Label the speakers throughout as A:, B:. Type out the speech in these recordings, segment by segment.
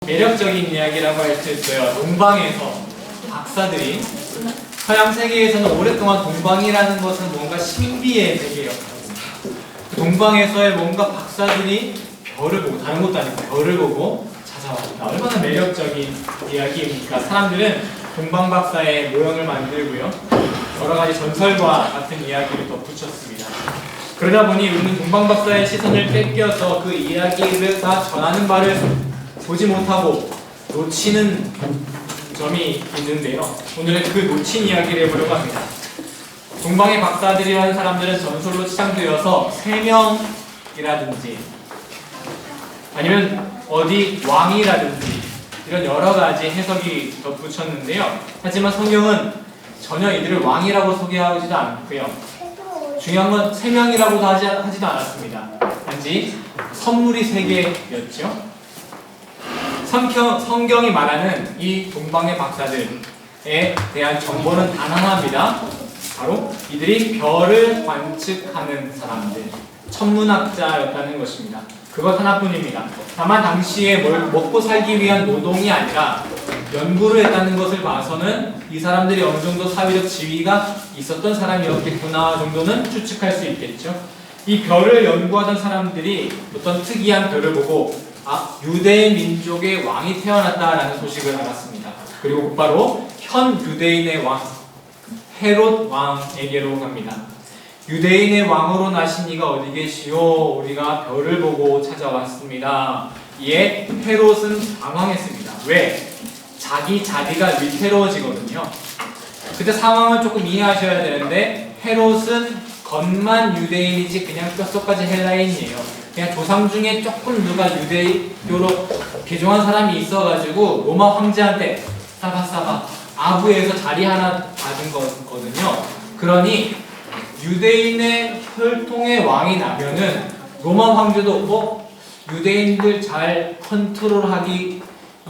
A: 매력적인 이야기라고 할 수 있어요. 동방에서 박사들이, 서양 세계에서는 오랫동안 동방이라는 것은 뭔가 신비의 세계였거든요. 동방에서의 뭔가 박사들이 별을 보고, 다른 것도 아니고 별을 보고 찾아왔다. 얼마나 매력적인 이야기입니까? 사람들은 동방 박사의 모형을 만들고요, 여러 가지 전설과 같은 이야기를 덧붙였습니다. 그러다 보니 우리는 동방 박사의 시선을 뺏겨서 그 이야기를 다 전하는 바를 보지 못하고 놓치는 점이 있는데요. 오늘은 그 놓친 이야기를 해보려고 합니다. 동방의 박사들이라는 사람들은 전설로 치장되어서 세명이라든지 아니면 어디 왕이라든지 이런 여러 가지 해석이 덧붙였는데요. 하지만 성경은 전혀 이들을 왕이라고 소개하지도 않고요. 중요한 건 세명이라고도 하지도 않았습니다. 단지 선물이 3개였죠. 성경이 말하는 이 동방의 박사들에 대한 정보는 단 하나입니다. 바로 이들이 별을 관측하는 사람들, 천문학자였다는 것입니다. 그것 하나뿐입니다. 다만 당시에 먹고 살기 위한 노동이 아니라 연구를 했다는 것을 봐서는 이 사람들이 어느 정도 사회적 지위가 있었던 사람이었겠구나 정도는 추측할 수 있겠죠. 이 별을 연구하던 사람들이 어떤 특이한 별을 보고 유대 민족의 왕이 태어났다라는 소식을 알았습니다. 그리고 곧바로 현 유대인의 왕 헤롯 왕에게로 갑니다. 유대인의 왕으로 나신 이가 어디 계시오? 우리가 별을 보고 찾아왔습니다. 이에 헤롯은 당황했습니다. 왜? 자기 자리가 위태로워지거든요. 그때 상황을 조금 이해하셔야 되는데, 헤롯은 겉만 유대인이지 그냥 뼛속까지 헬라인이에요. 그냥 조상 중에 조금 누가 유대교로 개종한 사람이 있어가지고 로마 황제한테 싸바싸바 아부에서 자리 하나 받은 거거든요. 그러니 유대인의 혈통의 왕이 나면은 로마 황제도 유대인들 잘 컨트롤하기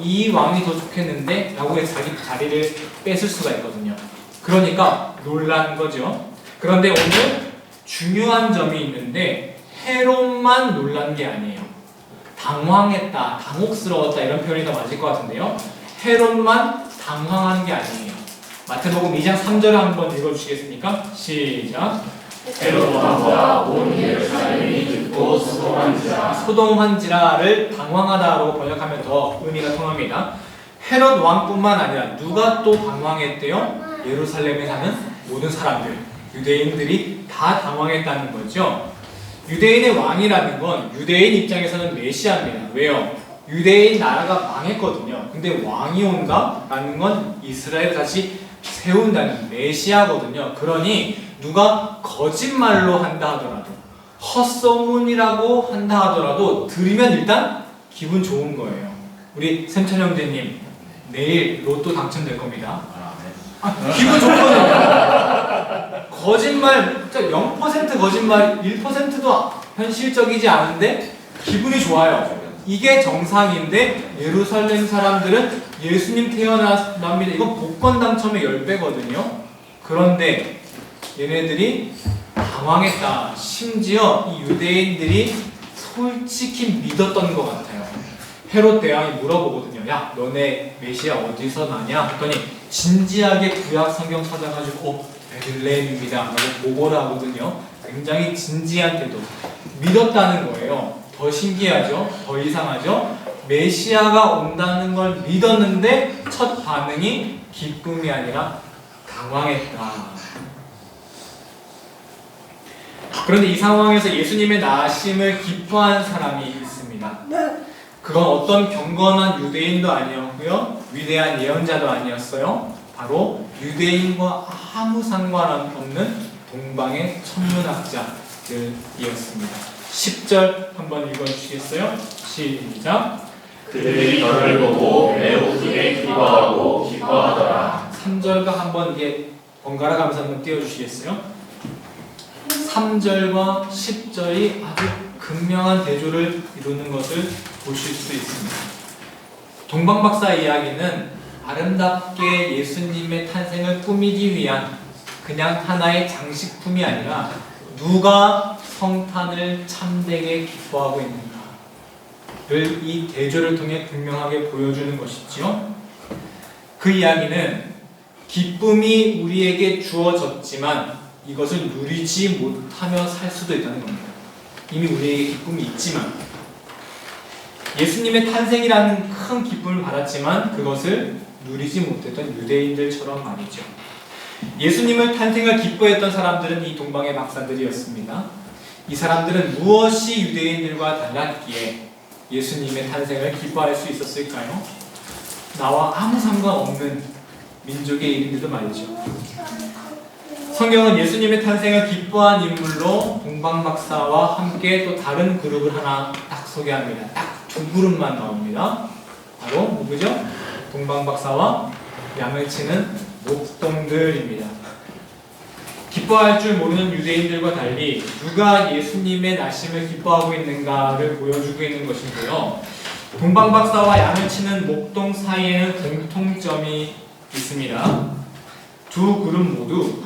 A: 이 왕이 더 좋겠는데 라고 해서 자기 자리를 뺏을 수가 있거든요. 그러니까 놀란 거죠. 그런데 오늘 중요한 점이 있는데, 헤롯만 놀란 게 아니에요. 당황했다, 당혹스러웠다 이런 표현이 더 맞을 것 같은데요. 헤롯만 당황한 게 아니에요. 마태복음 2장 3절을 한번 읽어주시겠습니까? 시작.
B: 헤롯 왕과 온 예루살렘이 듣고
A: 소동한지라를 당황하다로 번역하면 더 의미가 통합니다. 헤롯 왕뿐만 아니라 누가 또 당황했대요? 예루살렘에 사는 모든 사람들, 유대인들이 다 당황했다는 거죠. 유대인의 왕이라는 건 유대인 입장에서는 메시아입니다. 왜요? 유대인 나라가 망했거든요. 근데 왕이 온다? 라는 건 이스라엘을 다시 세운다는 메시아거든요. 그러니 누가 거짓말로 한다 하더라도, 헛소문이라고 한다 하더라도 들으면 일단 기분 좋은 거예요. 우리 샘천 형제님 내일 로또 당첨될 겁니다. 기분 좋거든요. 거짓말, 0% 거짓말, 1%도 현실적이지 않은데 기분이 좋아요. 이게 정상인데 예루살렘 사람들은 예수님 태어납니다. 이건 복권 당첨의 10배거든요. 그런데 얘네들이 당황했다. 심지어 이 유대인들이 솔직히 믿었던 것 같아요. 헤롯 대왕이 물어보거든요. 야, 너네 메시아 어디서 나냐? 했더니 진지하게 구약 성경 찾아가지고 베들레헴입니다 라고 보고를 하거든요. 굉장히 진지한 태도. 믿었다는 거예요. 더 신기하죠? 더 이상하죠? 메시아가 온다는 걸 믿었는데 첫 반응이 기쁨이 아니라 당황했다. 그런데 이 상황에서 예수님의 나심을 기뻐한 사람이 있습니다. 그건 어떤 경건한 유대인도 아니었고요, 위대한 예언자도 아니었어요. 바로 유대인과 아무 상관없는 동방의 천문학자들이었습니다. 10절 한번 읽어주시겠어요? 시작.
B: 그들이 별을 보고 매우 크게 기뻐하고 기뻐하더라.
A: 3절과 한번 이게 번갈아 가면서 한번 띄워주시겠어요? 3절과 10절이 아주 극명한 대조를 이루는 것을 보실 수 있습니다. 동방박사 이야기는 아름답게 예수님의 탄생을 꾸미기 위한 그냥 하나의 장식품이 아니라 누가 성탄을 참되게 기뻐하고 있는가, 이 대조를 통해 분명하게 보여주는 것이죠. 그 이야기는 기쁨이 우리에게 주어졌지만 이것을 누리지 못하며 살 수도 있다는 겁니다. 이미 우리에게 기쁨이 있지만 예수님의 탄생이라는 큰 기쁨을 받았지만 그것을 누리지 못했던 유대인들처럼 말이죠. 예수님의 탄생을 기뻐했던 사람들은 이 동방의 박사들이었습니다. 이 사람들은 무엇이 유대인들과 달랐기에 예수님의 탄생을 기뻐할 수 있었을까요? 나와 아무 상관없는 민족의 일인데도 말이죠. 성경은 예수님의 탄생을 기뻐한 인물로 동방박사와 함께 또 다른 그룹을 하나 딱 소개합니다. 딱 두 그룹만 나옵니다. 바로 누구죠? 동방박사와 양을 치는 목동들입니다. 기뻐할 줄 모르는 유대인들과 달리 누가 예수님의 나심을 기뻐하고 있는가를 보여주고 있는 것인데요. 동방박사와 양을 치는 목동 사이에는 공통점이 있습니다. 두 그룹 모두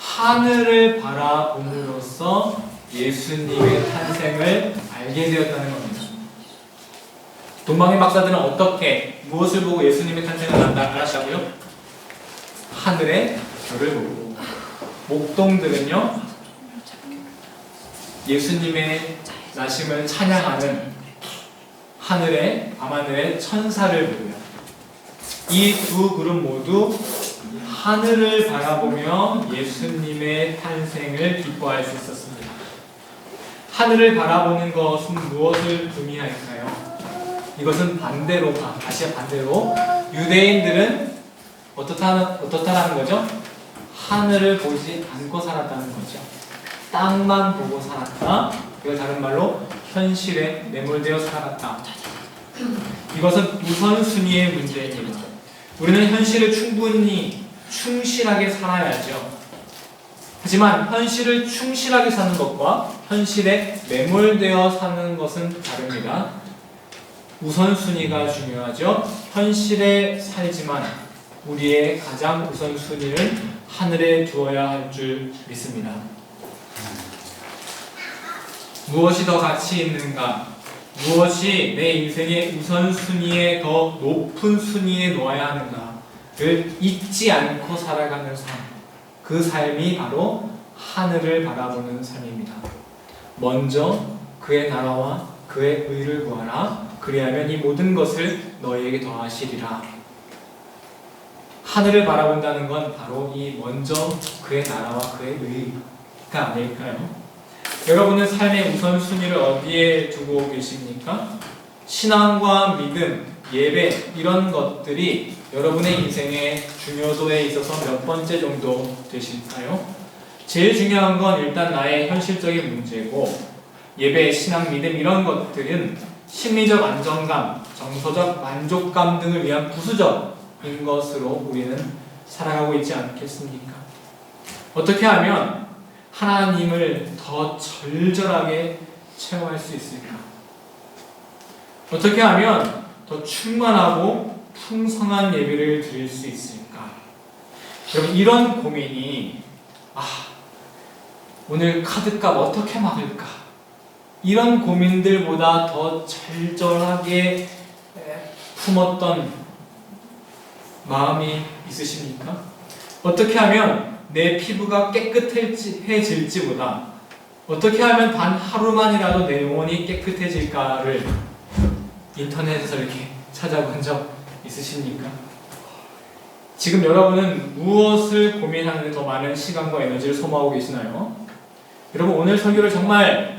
A: 하늘을 바라봄으로써 예수님의 탄생을 알게 되었다는 겁니다. 동방의 박사들은 어떻게 무엇을 보고 예수님의 탄생을 알았다고요? 하늘의 별을 보고. 목동들은요 예수님의 나심을 찬양하는 밤하늘의 천사를 보고요. 이 두 그룹 모두 하늘을 바라보며 예수님의 탄생을 기뻐할 수 있었습니다. 하늘을 바라보는 것은 무엇을 의미할까요? 이것은 반대로 유대인들은 어떻다는 거죠? 하늘을 보지 않고 살았다는 거죠. 땅만 보고 살았다. 이걸 다른 말로 현실에 매몰되어 살아갔다. 이것은 우선순위의 문제입니다. 우리는 현실을 충실하게 살아야죠. 하지만 현실을 충실하게 사는 것과 현실에 매몰되어 사는 것은 다릅니다. 우선순위가 중요하죠. 현실에 살지만 우리의 가장 우선순위를 하늘에 두어야 할 줄 믿습니다. 무엇이 더 가치 있는가? 무엇이 내 인생의 우선순위에 더 높은 순위에 놓아야 하는가를 잊지 않고 살아가는 삶. 그 삶이 바로 하늘을 바라보는 삶입니다. 먼저 그의 나라와 그의 의를 구하라. 그리하면 이 모든 것을 너희에게 더하시리라. 하늘을 바라본다는 건 바로 이 먼저 그의 나라와 그의 의가 아닐까요? 여러분은 삶의 우선순위를 어디에 두고 계십니까? 신앙과 믿음, 예배 이런 것들이 여러분의 인생의 중요도에 있어서 몇 번째 정도 되실까요? 제일 중요한 건 일단 나의 현실적인 문제고 예배, 신앙, 믿음 이런 것들은 심리적 안정감, 정서적 만족감 등을 위한 부수적인 것으로 우리는 살아가고 있지 않겠습니까? 어떻게 하면 하나님을 더 절절하게 체험할 수 있을까? 어떻게 하면 더 충만하고 풍성한 예배를 드릴 수 있을까? 여러분 이런 고민이 오늘 카드값 어떻게 막을까? 이런 고민들보다 더 절절하게 품었던 마음이 있으십니까? 어떻게 하면 내 피부가 깨끗해질지보다 어떻게 하면 단 하루만이라도 내 영혼이 깨끗해질까를 인터넷에서 이렇게 찾아본 적 있으십니까? 지금 여러분은 무엇을 고민하는 데 더 많은 시간과 에너지를 소모하고 계시나요? 여러분 오늘 설교를 정말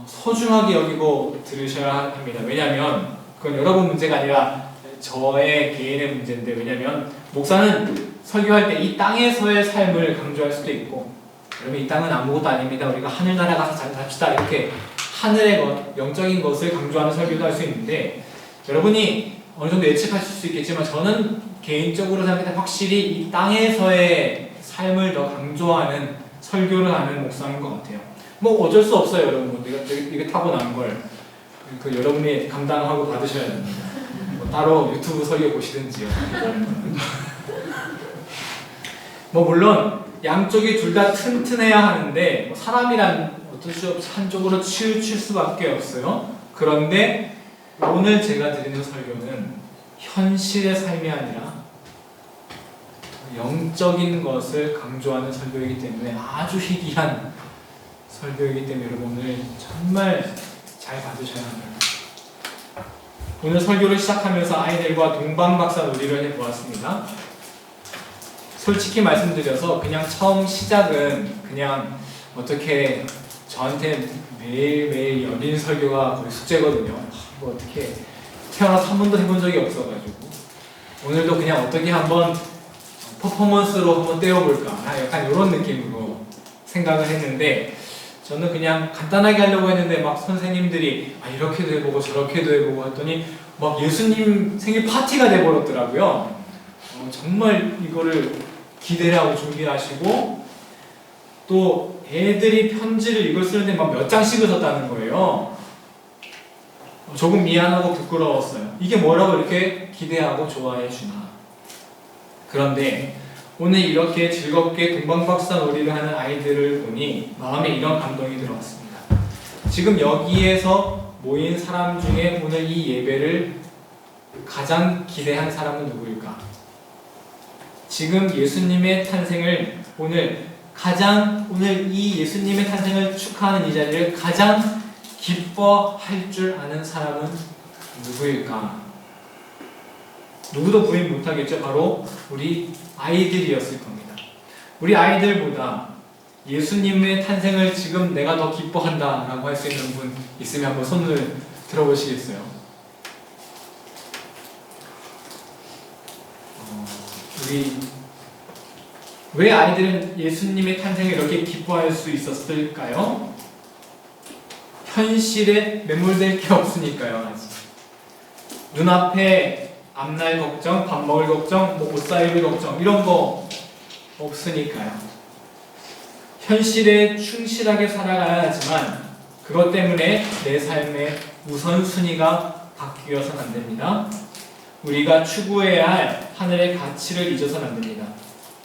A: 소중하게 여기고 들으셔야 합니다. 왜냐하면 그건 여러분 문제가 아니라 저의 개인의 문제인데 왜냐하면 목사는 설교할 때 이 땅에서의 삶을 강조할 수도 있고 여러분 이 땅은 아무것도 아닙니다. 우리가 하늘나라 가서 잘 삽시다 이렇게 하늘의 것, 영적인 것을 강조하는 설교도 할 수 있는데 여러분이 어느 정도 예측하실 수 있겠지만 저는 개인적으로 생각할 때 확실히 이 땅에서의 삶을 더 강조하는 설교를 하는 목사인 것 같아요. 뭐 어쩔 수 없어요, 여러분. 이게 타고난 걸 여러분이 감당하고 받으셔야 됩니다. 뭐 따로 유튜브 설교 보시든지요. 뭐 물론 양쪽이 둘 다 튼튼해야 하는데 사람이란 어쩔 수 없이 한쪽으로 치우칠 수밖에 없어요. 그런데 오늘 제가 드리는 설교는 현실의 삶이 아니라 영적인 것을 강조하는 설교이기 때문에 아주 희귀한 설교이기 때문에 여러분 오늘 정말 잘 받으셔야 합니다. 오늘 설교를 시작하면서 아이들과 동방박사 놀이를 해보았습니다. 솔직히 말씀드려서 그냥 처음 시작은 그냥 어떻게 저한테 매일매일 연인 설교가 거의 숙제거든요. 뭐 어떻게 태어나서 한 번도 해본 적이 없어가지고 오늘도 그냥 어떻게 한번 퍼포먼스로 한번 떼어볼까 약간 이런 느낌으로 생각을 했는데 저는 그냥 간단하게 하려고 했는데 막 선생님들이 이렇게도 해보고 저렇게도 해보고 했더니 막 예수님 생일 파티가 돼버렸더라고요. 정말 이거를 기대를 하고 준비하시고 또 애들이 편지를 이걸 쓰는데 막 몇 장씩을 썼다는 거예요. 조금 미안하고 부끄러웠어요. 이게 뭐라고 이렇게 기대하고 좋아해 주나. 그런데 오늘 이렇게 즐겁게 동방박사 놀이를 하는 아이들을 보니 마음에 이런 감동이 들어왔습니다. 지금 여기에서 모인 사람 중에 오늘 이 예배를 가장 기대한 사람은 누구일까? 지금 예수님의 탄생을 오늘 이 예수님의 탄생을 축하하는 이 자리를 가장 기뻐할 줄 아는 사람은 누구일까? 누구도 부인 못하겠죠. 바로 우리 아이들이었을 겁니다. 우리 아이들보다 예수님의 탄생을 지금 내가 더 기뻐한다 라고 할 수 있는 분 있으면 한번 손을 들어보시겠어요? 왜 아이들은 예수님의 탄생을 이렇게 기뻐할 수 있었을까요? 현실에 매몰될 게 없으니까요. 아직. 눈앞에 앞날 걱정, 밥 먹을 걱정, 옷 사입을 걱정 이런 거 없으니까요. 현실에 충실하게 살아가야 하지만 그것 때문에 내 삶의 우선순위가 바뀌어서는 안 됩니다. 우리가 추구해야 할 하늘의 가치를 잊어서는 안 됩니다.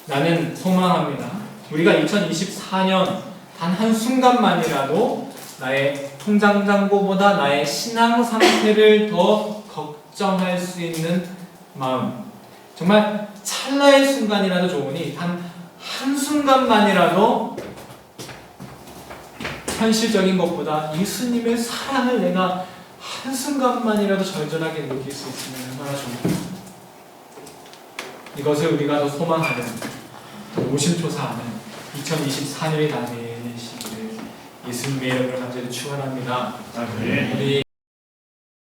A: 나는 소망합니다. 우리가 2024년 단 한순간만이라도 나의 통장 잔고보다 나의 신앙 상태를 더 걱정할 수 있는 마음, 정말 찰나의 순간이라도 좋으니 단 한순간만이라도 현실적인 것보다 예수님의 사랑을 내가 한순간만이라도 절절하게 느낄 수 있으면 얼마나 좋을까. 이것을 우리가 더 소망하는, 더 오심초사하는 2024년이 다 되시기를 예수님의 이름으로 간절히 축원합니다. 우리